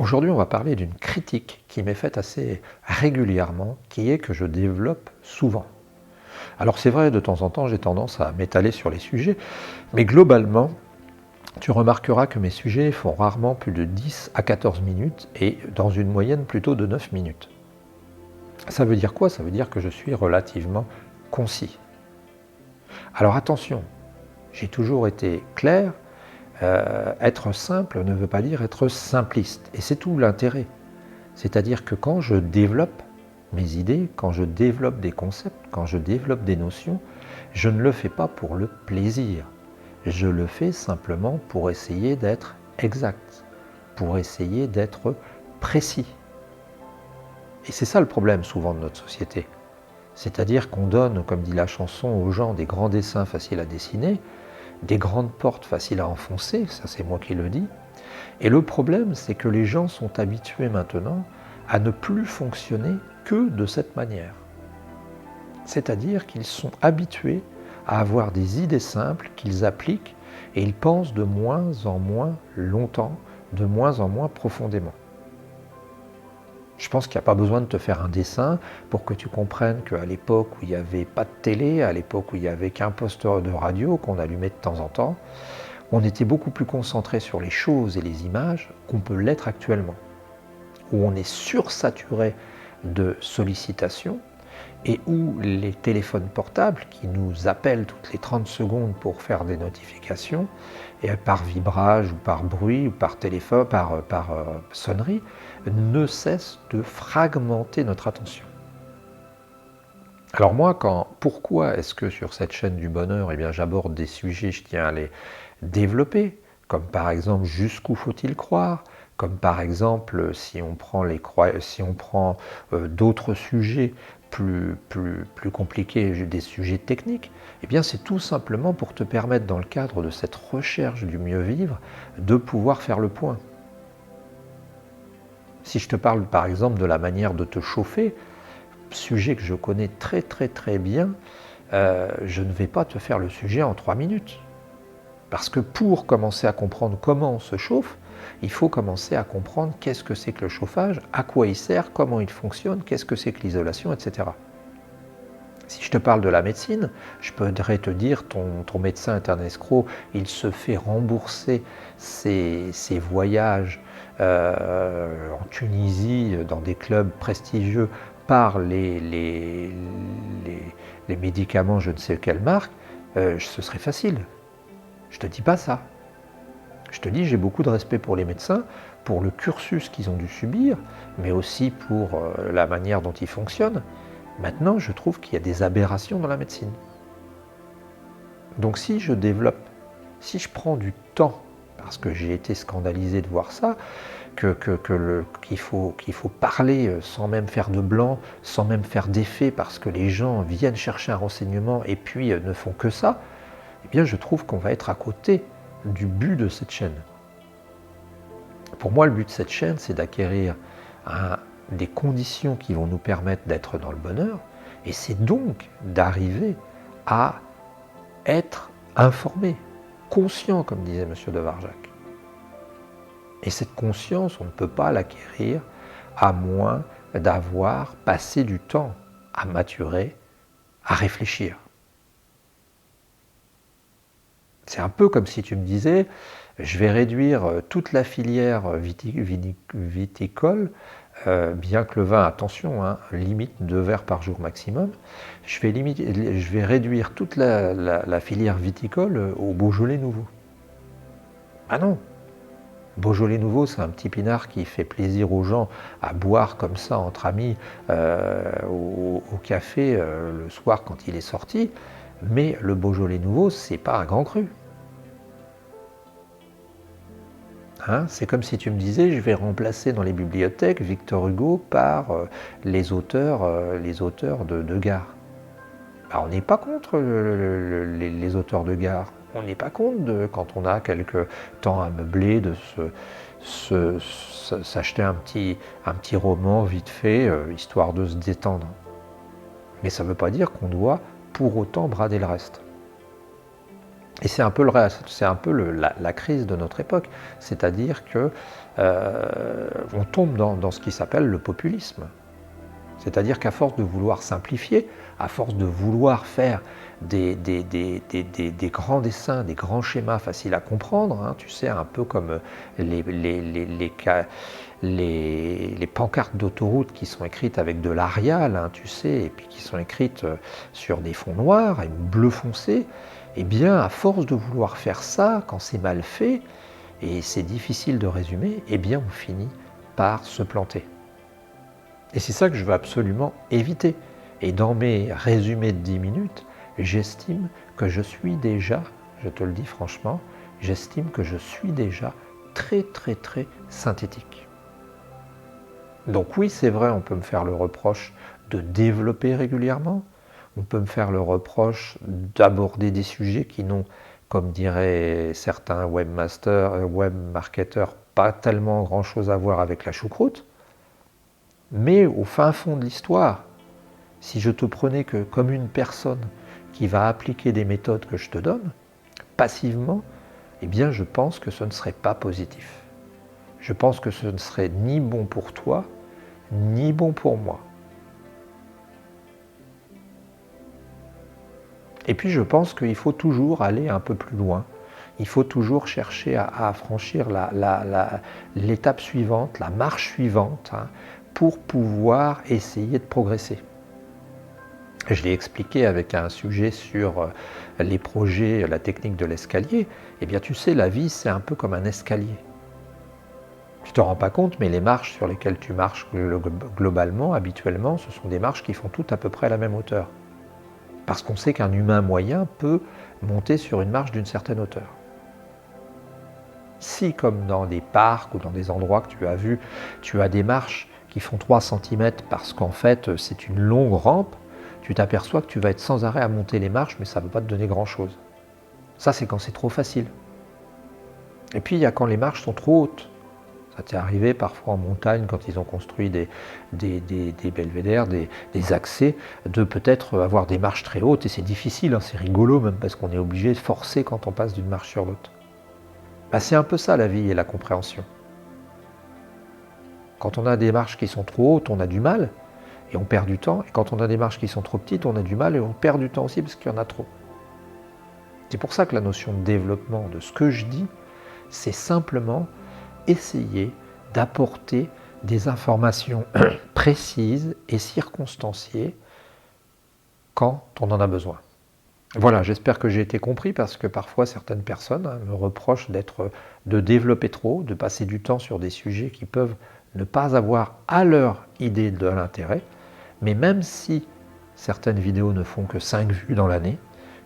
Aujourd'hui, on va parler d'une critique qui m'est faite assez régulièrement, qui est que je développe souvent. Alors c'est vrai, de temps en temps, j'ai tendance à m'étaler sur les sujets, mais globalement, tu remarqueras que mes sujets font rarement plus de 10 à 14 minutes et dans une moyenne plutôt de 9 minutes. Ça veut dire quoi? Ça veut dire que je suis relativement concis. Alors attention, j'ai toujours été clair, être simple ne veut pas dire être simpliste, et c'est tout l'intérêt. C'est-à-dire que quand je développe mes idées, quand je développe des concepts, quand je développe des notions, je ne le fais pas pour le plaisir. Je le fais simplement pour essayer d'être exact, pour essayer d'être précis. Et c'est ça le problème souvent de notre société. C'est-à-dire qu'on donne, comme dit la chanson, aux gens des grands dessins faciles à dessiner, des grandes portes faciles à enfoncer, ça c'est moi qui le dis. Et le problème, c'est que les gens sont habitués maintenant à ne plus fonctionner que de cette manière. C'est-à-dire qu'ils sont habitués à avoir des idées simples qu'ils appliquent et ils pensent de moins en moins longtemps, de moins en moins profondément. Je pense qu'il n'y a pas besoin de te faire un dessin pour que tu comprennes qu'à l'époque où il n'y avait pas de télé, à l'époque où il n'y avait qu'un poste de radio qu'on allumait de temps en temps, on était beaucoup plus concentré sur les choses et les images qu'on peut l'être actuellement, où on est sursaturé de sollicitations et où les téléphones portables qui nous appellent toutes les 30 secondes pour faire des notifications, et par vibrage ou par bruit ou par téléphone, par sonnerie, ne cessent de fragmenter notre attention. Alors moi, pourquoi est-ce que sur cette chaîne du bonheur, j'aborde des sujets, je tiens à les développer, comme par exemple jusqu'où faut-il croire, comme par exemple si on prend d'autres sujets plus compliqués, des sujets techniques, c'est tout simplement pour te permettre dans le cadre de cette recherche du mieux vivre, de pouvoir faire le point. Si je te parle par exemple de la manière de te chauffer, sujet que je connais très bien, je ne vais pas te faire le sujet en 3 minutes. Parce que pour commencer à comprendre comment on se chauffe, il faut commencer à comprendre qu'est-ce que c'est que le chauffage, à quoi il sert, comment il fonctionne, qu'est-ce que c'est que l'isolation, etc. Si je te parle de la médecine, je pourrais te dire ton médecin est un escroc, il se fait rembourser ses voyages en Tunisie, dans des clubs prestigieux, par les médicaments je ne sais quelle marque, ce serait facile. Je ne te dis pas ça. Je te dis, j'ai beaucoup de respect pour les médecins, pour le cursus qu'ils ont dû subir, mais aussi pour la manière dont ils fonctionnent. Maintenant, je trouve qu'il y a des aberrations dans la médecine. Donc si je développe, si je prends du temps, parce que j'ai été scandalisé de voir ça, qu'il faut parler sans même faire de blanc, sans même faire d'effet, parce que les gens viennent chercher un renseignement et puis ne font que ça, je trouve qu'on va être à côté du but de cette chaîne. Pour moi, le but de cette chaîne, c'est d'acquérir des conditions qui vont nous permettre d'être dans le bonheur, et c'est donc d'arriver à être informé, conscient, comme disait M. de Varjac. Et cette conscience, on ne peut pas l'acquérir à moins d'avoir passé du temps à maturer, à réfléchir. C'est un peu comme si tu me disais, je vais réduire toute la filière viticole, bien que le vin, attention, limite 2 verres par jour maximum, je vais réduire toute la filière viticole au Beaujolais nouveau. Ah non! Beaujolais nouveau, c'est un petit pinard qui fait plaisir aux gens à boire comme ça entre amis au café le soir quand il est sorti, mais le Beaujolais nouveau, c'est pas un grand cru. C'est comme si tu me disais, je vais remplacer dans les bibliothèques Victor Hugo par les auteurs de gare. Alors, on n'est pas contre les auteurs de gare. On n'est pas contre, quand on a quelques temps à meubler, de s'acheter un petit roman vite fait, histoire de se détendre. Mais ça ne veut pas dire qu'on doit pour autant brader le reste. Et c'est un peu, la crise de notre époque, c'est-à-dire que on tombe dans ce qui s'appelle le populisme. C'est-à-dire qu'à force de vouloir simplifier, à force de vouloir faire des grands dessins, des grands schémas faciles à comprendre, hein, tu sais, un peu comme les pancartes d'autoroute qui sont écrites avec de l'Arial, hein, tu sais, et puis qui sont écrites sur des fonds noirs et bleu foncé, eh bien, à force de vouloir faire ça, quand c'est mal fait, et c'est difficile de résumer, eh bien, on finit par se planter. Et c'est ça que je veux absolument éviter. Et dans mes résumés de 10 minutes, j'estime que je suis déjà, je te le dis franchement, j'estime que je suis déjà très très très synthétique. Donc oui, c'est vrai, on peut me faire le reproche de développer régulièrement, on peut me faire le reproche d'aborder des sujets qui n'ont, comme diraient certains webmasters, webmarketeurs, pas tellement grand chose à voir avec la choucroute. Mais au fin fond de l'histoire, si je te prenais que comme une personne qui va appliquer des méthodes que je te donne, passivement, eh bien je pense que ce ne serait pas positif. Je pense que ce ne serait ni bon pour toi, ni bon pour moi. Et puis je pense qu'il faut toujours aller un peu plus loin. Il faut toujours chercher à franchir l'étape suivante, la marche suivante, hein, pour pouvoir essayer de progresser. Je l'ai expliqué avec un sujet sur les projets, la technique de l'escalier. Eh bien, tu sais, la vie, c'est un peu comme un escalier. Tu ne te rends pas compte, mais les marches sur lesquelles tu marches globalement, habituellement, ce sont des marches qui font toutes à peu près la même hauteur. Parce qu'on sait qu'un humain moyen peut monter sur une marche d'une certaine hauteur. Si, comme dans des parcs ou dans des endroits que tu as vus, tu as des marches qui font 3 cm parce qu'en fait c'est une longue rampe, tu t'aperçois que tu vas être sans arrêt à monter les marches, mais ça ne va pas te donner grand-chose. Ça, c'est quand c'est trop facile. Et puis, il y a quand les marches sont trop hautes. Ça t'est arrivé parfois en montagne, quand ils ont construit des belvédères, des accès, de peut-être avoir des marches très hautes, et c'est difficile, hein, c'est rigolo même, parce qu'on est obligé de forcer quand on passe d'une marche sur l'autre. Bah, c'est un peu ça la vie et la compréhension. Quand on a des marches qui sont trop hautes, on a du mal, et on perd du temps. Et quand on a des marches qui sont trop petites, on a du mal et on perd du temps aussi parce qu'il y en a trop. C'est pour ça que la notion de développement, de ce que je dis, c'est simplement essayer d'apporter des informations précises et circonstanciées quand on en a besoin. Voilà, j'espère que j'ai été compris parce que parfois certaines personnes me reprochent de développer trop, de passer du temps sur des sujets qui peuvent ne pas avoir à leur idée de l'intérêt. Mais même si certaines vidéos ne font que 5 vues dans l'année,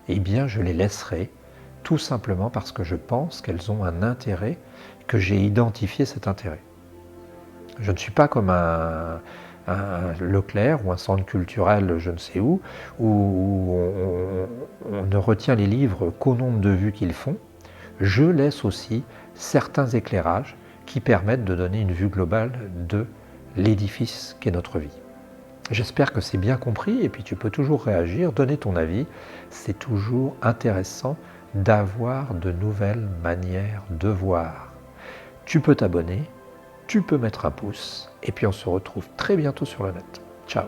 eh bien je les laisserai tout simplement parce que je pense qu'elles ont un intérêt, que j'ai identifié cet intérêt. Je ne suis pas comme un Leclerc ou un centre culturel je ne sais où on ne retient les livres qu'au nombre de vues qu'ils font. Je laisse aussi certains éclairages qui permettent de donner une vue globale de l'édifice qu'est notre vie. J'espère que c'est bien compris et puis tu peux toujours réagir, donner ton avis. C'est toujours intéressant d'avoir de nouvelles manières de voir. Tu peux t'abonner, tu peux mettre un pouce et puis on se retrouve très bientôt sur le net. Ciao.